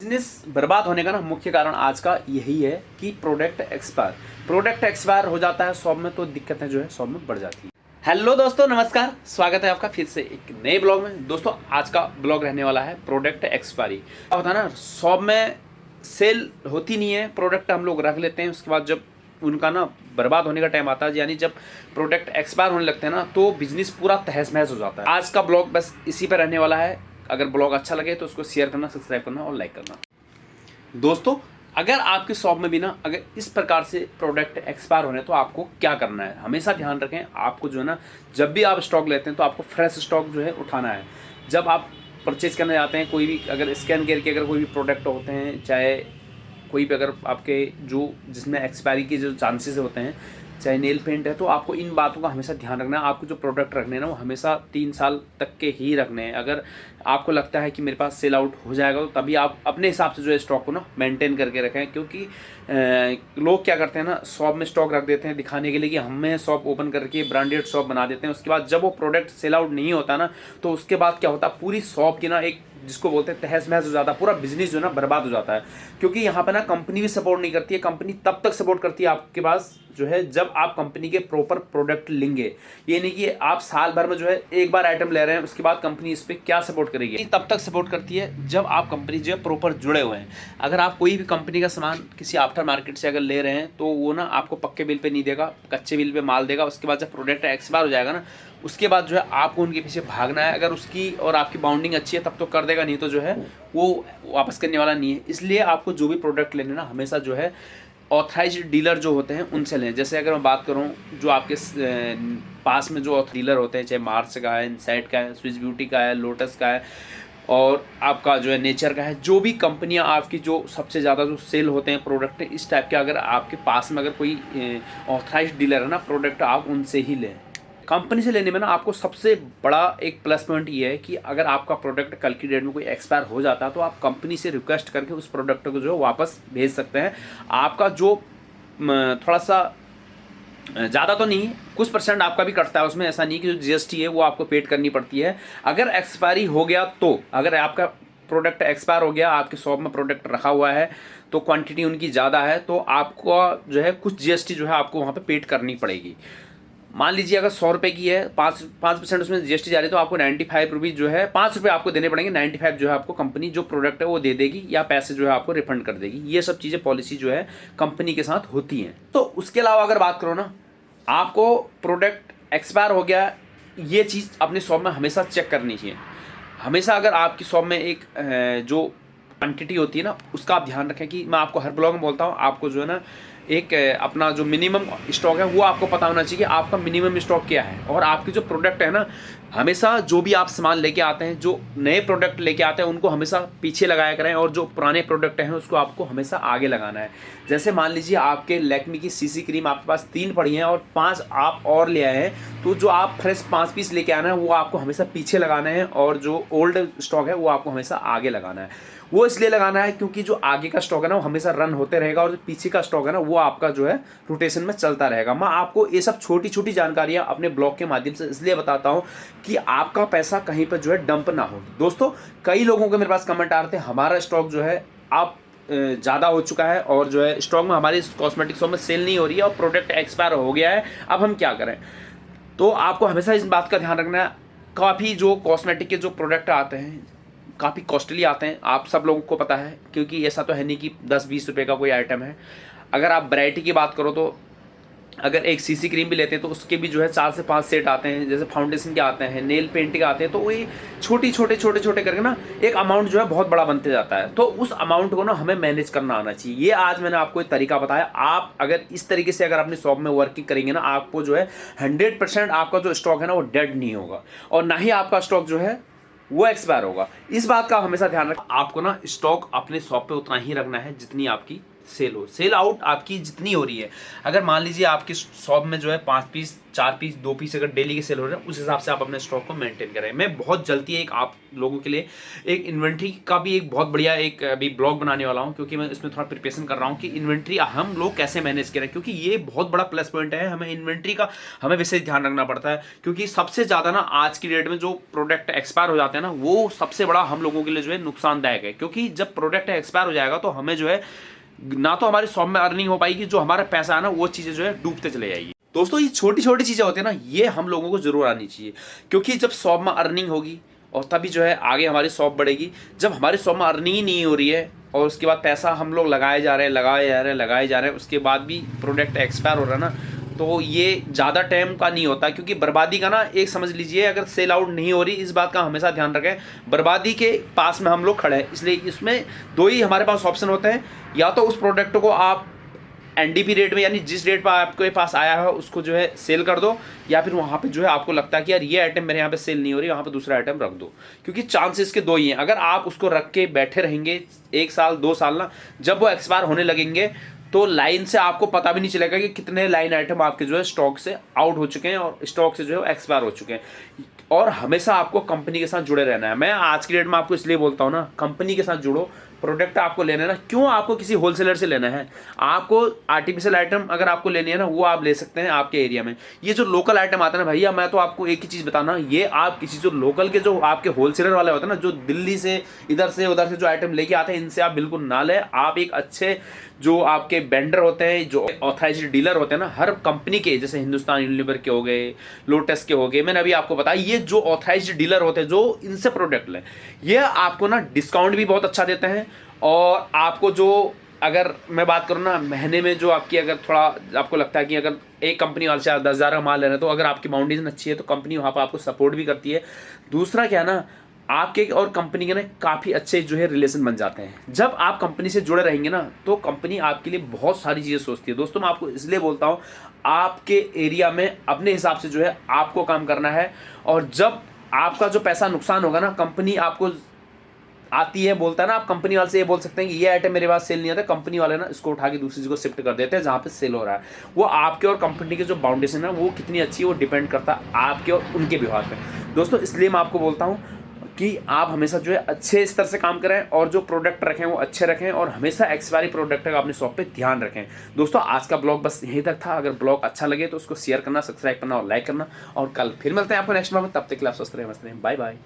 Business बर्बाद होने का ना मुख्य कारण आज का यही है कि प्रोडक्ट एक्सपायर हो जाता है शॉप में, तो दिक्कतें जो है शॉप में बढ़ जाती है। हेलो दोस्तों, नमस्कार, स्वागत है आपका फिर से एक नए ब्लॉग में। दोस्तों आज का ब्लॉग रहने वाला है प्रोडक्ट एक्सपायरी। क्या होता है ना, शॉप में सेल होती नहीं है, प्रोडक्ट हम लोग रख लेते हैं, उसके बाद जब उनका ना बर्बाद होने का टाइम आता है, यानी जब प्रोडक्ट एक्सपायर होने लगते हैं ना, तो बिजनेस पूरा तहस महस हो जाता है। आज का ब्लॉग बस इसी पर रहने वाला है। अगर ब्लॉग अच्छा लगे तो उसको शेयर करना, सब्सक्राइब करना और लाइक करना। दोस्तों अगर आपकी शॉप में भी ना अगर इस प्रकार से प्रोडक्ट एक्सपायर हो रहे हैं तो आपको क्या करना है, हमेशा ध्यान रखें। आपको जो है ना, जब भी आप स्टॉक लेते हैं तो आपको फ्रेश स्टॉक जो है उठाना है। जब आप परचेज करने जाते हैं, कोई भी अगर स्कैन करके अगर कोई भी प्रोडक्ट होते हैं, चाहे कोई भी अगर आपके जो जिसमें एक्सपायरी के जो चांसेस होते हैं, चाहे नेल पेंट है, तो आपको इन बातों का हमेशा ध्यान रखना है। आपको जो प्रोडक्ट रखने हैं ना, वो हमेशा 3 साल तक के ही रखने हैं। अगर आपको लगता है कि मेरे पास सेल आउट हो जाएगा, तो तभी आप अपने हिसाब से जो है स्टॉक को ना मेंटेन करके रखें। क्योंकि लोग क्या करते हैं ना, शॉप में स्टॉक रख देते हैं दिखाने के लिए कि हमें शॉप ओपन करके ब्रांडेड शॉप बना देते हैं। उसके बाद जब वो प्रोडक्ट सेल आउट नहीं होता ना, तो उसके बाद क्या होता है, पूरी शॉप की ना एक जिसको बोलते हैं तहस महस हो जाता है, पूरा बिजनेस जो है ना बर्बाद हो जाता है। क्योंकि यहाँ पे ना कंपनी भी सपोर्ट नहीं करती है। कंपनी तब तक सपोर्ट करती है आपके पास जो है जब आप कंपनी के प्रॉपर प्रोडक्ट लेंगे। ये नहीं कि आप साल भर में जो है एक बार आइटम ले रहे हैं, उसके बाद कंपनी इस पर क्या सपोर्ट करेगी। तब तक सपोर्ट करती है जब आप कंपनी जो है प्रॉपर जुड़े हुए हैं। अगर आप कोई भी कंपनी का सामान किसी आफ्टर मार्केट से अगर ले रहे हैं, तो वो ना आपको पक्के बिल पे नहीं देगा, कच्चे बिल पे माल देगा। उसके बाद जब प्रोडक्ट एक्सपायर हो जाएगा ना, उसके बाद जो है आपको उनके पीछे भागना है। अगर उसकी और आपकी बाउंडिंग अच्छी है तब तो कर देगा, नहीं तो जो है वो वापस करने वाला नहीं है। इसलिए आपको जो भी प्रोडक्ट लेने ना, हमेशा जो है ऑथराइज्ड डीलर जो होते हैं उनसे लें। जैसे अगर मैं बात करूं, जो आपके पास में जो डीलर होते हैं, चाहे मार्स का है, इनसाइट का है, स्विस ब्यूटी का है, लोटस का है, और आपका जो है नेचर का है, जो भी कंपनियां आपकी जो सबसे ज़्यादा जो सेल होते हैं प्रोडक्ट इस टाइप के, अगर आपके पास में अगर कोई ऑथराइज्ड डीलर है ना प्रोडक्ट, आप उनसे ही लें। कंपनी से लेने में ना आपको सबसे बड़ा एक प्लस पॉइंट ये है कि अगर आपका प्रोडक्ट कल की डेट में कोई एक्सपायर हो जाता है, तो आप कंपनी से रिक्वेस्ट करके उस प्रोडक्ट को जो है वापस भेज सकते हैं। आपका जो थोड़ा सा ज़्यादा तो नहीं, कुछ परसेंट आपका भी कटता है उसमें। ऐसा नहीं कि जो जीएसटी है वो आपको पेड करनी पड़ती है। अगर एक्सपायरी हो गया, तो अगर आपका प्रोडक्ट एक्सपायर हो गया, आपके शॉप में प्रोडक्ट रखा हुआ है, तो क्वांटिटी उनकी ज़्यादा है, तो आपको जो है कुछ जीएसटी जो है आपको वहाँ पे पेड करनी पड़ेगी। मान लीजिए अगर 100 रुपये की है, 5% उसमें जीएसटी जा रही है, तो आपको 95 रुपीज़ जो है 5 रुपये आपको देने पड़ेंगे। 95 जो है आपको कंपनी जो प्रोडक्ट है वो दे देगी, या पैसे जो है आपको रिफंड कर देगी। ये सब चीज़ें पॉलिसी जो है कंपनी के साथ होती हैं। तो उसके अलावा अगर बात करो ना, आपको प्रोडक्ट एक्सपायर हो गया, ये चीज़ अपने शॉप में हमेशा चेक करनी चाहिए। हमेशा अगर आपकी शॉप में एक जो क्वांटिटी होती है ना, उसका आप ध्यान रखें। कि मैं आपको हर ब्लॉग में बोलता हूँ, आपको जो है ना एक अपना जो मिनिमम स्टॉक है वो आपको पता होना चाहिए कि आपका मिनिमम स्टॉक क्या है। और आपके जो प्रोडक्ट है ना, हमेशा जो भी आप सामान लेके आते हैं, जो नए प्रोडक्ट लेके आते हैं, उनको हमेशा पीछे लगाया करें, और जो पुराने प्रोडक्ट हैं उसको आपको हमेशा आगे लगाना है। जैसे मान लीजिए आपके लैक्मी की सीसी क्रीम आपके पास 3 पड़ी हैं और 5 आप और ले आए हैं, तो जो आप फ्रेश 5 पीस लेके आना है वो आपको हमेशा पीछे लगाना है, और जो ओल्ड स्टॉक है वो आपको हमेशा आगे लगाना है। वो इसलिए लगाना है क्योंकि जो आगे का स्टॉक है ना वो हमेशा रन होते रहेगा, और जो पीछे का स्टॉक है ना वो आपका जो है रोटेशन में चलता रहेगा। मैं आपको ये सब छोटी छोटी जानकारियां अपने ब्लॉग के माध्यम से इसलिए बताता हूं कि आपका पैसा कहीं पर जो है डंप ना हो। दोस्तों कई लोगों के मेरे पास कमेंट आ रहे थे, हमारा स्टॉक जो है आप ज़्यादा हो चुका है, और जो है स्टॉक में हमारी कॉस्मेटिक शॉप में सेल नहीं हो रही है, और प्रोडक्ट एक्सपायर हो गया है, अब हम क्या करें। तो आपको हमेशा इस बात का ध्यान रखना है, काफ़ी जो कॉस्मेटिक के जो प्रोडक्ट आते हैं काफ़ी कॉस्टली आते हैं, आप सब लोगों को पता है। क्योंकि ऐसा तो है नहीं कि 10-20 रुपये का कोई आइटम है। अगर आप वैरायटी की बात करो, तो अगर एक सीसी क्रीम भी लेते हैं तो उसके भी जो है 4 से 5 सेट आते हैं। जैसे फाउंडेशन के आते हैं, नेल पेंट के आते हैं, तो वही छोटे छोटे करके ना एक अमाउंट जो है बहुत बड़ा बनते जाता है। तो उस अमाउंट को ना हमें मैनेज करना आना चाहिए। ये आज मैंने आपको एक तरीका बताया। आप अगर इस तरीके से अगर अपनी शॉप में वर्किंग करेंगे ना, आपको जो है 100% आपका जो स्टॉक है ना वो डेड नहीं होगा, और ना ही आपका स्टॉक जो है वो एक्सपायर होगा। इस बात का हमेशा ध्यान रखें। आपको ना स्टॉक अपने शॉप पे उतना ही रखना है जितनी आपकी सेल हो। सेल आउट आपकी जितनी हो रही है, अगर मान लीजिए आपकी शॉप में जो है 5 पीस, 4 पीस, 2 पीस अगर डेली के सेल हो रहे हैं, उस हिसाब से आप अपने स्टॉक को मेंटेन करें। मैं बहुत जल्दी एक आप लोगों के लिए एक इन्वेंट्री का भी एक बहुत बढ़िया एक अभी ब्लॉग बनाने वाला हूं, क्योंकि मैं इसमें थोड़ा प्रिपरेशन कर रहा हूं कि इन्वेंट्री हम लोग कैसे मैनेज करें, क्योंकि ये बहुत बड़ा प्लस पॉइंट है। हमें इन्वेंट्री का हमें विशेष ध्यान रखना पड़ता है, क्योंकि सबसे ज़्यादा ना आज की डेट में जो प्रोडक्ट एक्सपायर हो जाते हैं ना, वो सबसे बड़ा हम लोगों के लिए जो है नुकसानदायक है। क्योंकि जब प्रोडक्ट एक्सपायर हो जाएगा तो हमें जो है ना तो हमारी शॉप में अर्निंग हो पाएगी, जो हमारा पैसा है ना वो चीज़ें जो है डूबते चले जाएगी। दोस्तों ये छोटी छोटी चीज़ें होती है ना, ये हम लोगों को जरूर आनी चाहिए, क्योंकि जब शॉप में अर्निंग होगी और तभी जो है आगे हमारी शॉप बढ़ेगी। जब हमारी शॉप में अर्निंग ही नहीं हो रही है और उसके बाद पैसा हम लोग लगाए जा रहे हैं, उसके बाद भी प्रोडक्ट एक्सपायर हो रहा है ना, तो ये ज़्यादा टाइम का नहीं होता। क्योंकि बर्बादी का ना एक समझ लीजिए, अगर सेल आउट नहीं हो रही, इस बात का हमेशा ध्यान रखें, बर्बादी के पास में हम लोग खड़े हैं। इसलिए इसमें दो ही हमारे पास ऑप्शन होते हैं, या तो उस प्रोडक्ट को आप एनडीपी रेट में, यानी जिस रेट पर आपके पास आया है उसको जो है सेल कर दो, या फिर वहाँ पे जो है आपको लगता है कि यार ये आइटम मेरे यहाँ पे सेल नहीं हो रही, वहाँ पे दूसरा आइटम रख दो। क्योंकि चांसेस के दो ही हैं। अगर आप उसको रख के बैठे रहेंगे 1 साल 2 साल ना, जब वो एक्सपायर होने लगेंगे तो लाइन से आपको पता भी नहीं चलेगा कि कितने लाइन आइटम आपके जो है स्टॉक से आउट हो चुके हैं और स्टॉक से जो है एक्सपायर हो चुके हैं। और हमेशा आपको कंपनी के साथ जुड़े रहना है। मैं आज की डेट में आपको इसलिए बोलता हूँ ना, कंपनी के साथ जुड़ो। प्रोडक्ट आपको लेना है ना, क्यों आपको किसी होलसेलर से लेना है? आपको आर्टिफिशियल आइटम अगर आपको लेनी है ना, वो आप ले सकते हैं आपके एरिया में। ये जो लोकल आइटम आता है ना भैया, मैं तो आपको एक ही चीज़ बताना, ये आप किसी जो लोकल के जो आपके होलसेलर वाले होते हैं ना, जो दिल्ली से इधर से उधर से जो आइटम लेके आते हैं, इनसे आप बिल्कुल ना लें। आप एक अच्छे जो आपके वेंडर होते हैं, जो ऑथराइज्ड डीलर होते हैं ना हर कंपनी के, जैसे हिंदुस्तान यूनिलीवर के हो गए, लोटस के हो गए, मैंने अभी आपको बताया, ये जो ऑथराइज्ड डीलर होते हैं जो इनसे प्रोडक्ट लें, ये आपको ना डिस्काउंट भी बहुत अच्छा देते हैं। और आपको जो, अगर मैं बात करूँ ना, महीने में जो आपकी, अगर थोड़ा आपको लगता है कि अगर एक कंपनी वाले से 10,000 का माल ले रहे हैं, तो अगर आपकी बाउंड्रीज अच्छी है तो कंपनी वहाँ पर आपको सपोर्ट भी करती है। दूसरा क्या है ना, आपके और कंपनी के ना काफ़ी अच्छे जो है रिलेशन बन जाते हैं। जब आप कंपनी से जुड़े रहेंगे ना, तो कंपनी आपके लिए बहुत सारी चीज़ें सोचती है। दोस्तों मैं आपको इसलिए बोलता हूँ, आपके एरिया में अपने हिसाब से जो है आपको काम करना है। और जब आपका जो पैसा नुकसान होगा ना, कंपनी आपको आती है, बोलता है ना, आप कंपनी वाले से ये बोल सकते हैं कि ये आइटम मेरे पास सेल नहीं आता, कंपनी वाले ना इसको उठा के दूसरी जगह शिफ्ट कर देते हैं जहाँ पे सेल हो रहा है। वो आपके और कंपनी के जो बाउंडेशन है वो कितनी अच्छी है, वो डिपेंड करता है आपके और उनके व्यवहार पे। दोस्तों इसलिए मैं आपको बोलता हूँ कि आप हमेशा जो है अच्छे स्तर से काम करें, और जो प्रोडक्ट रखें वो अच्छे रखें, और हमेशा एक्सपायरी प्रोडक्ट का अपने शॉप पे ध्यान रखें। दोस्तों आज का ब्लॉग बस यहीं तक था। अगर ब्लॉग अच्छा लगे तो उसको शेयर करना, सब्सक्राइब करना और लाइक करना, और कल फिर मिलते हैं आपको नेक्स्ट ब्लॉग में। तब तक के लिए आप स्वस्थ रहें, मस्त रहें, बाय बाय।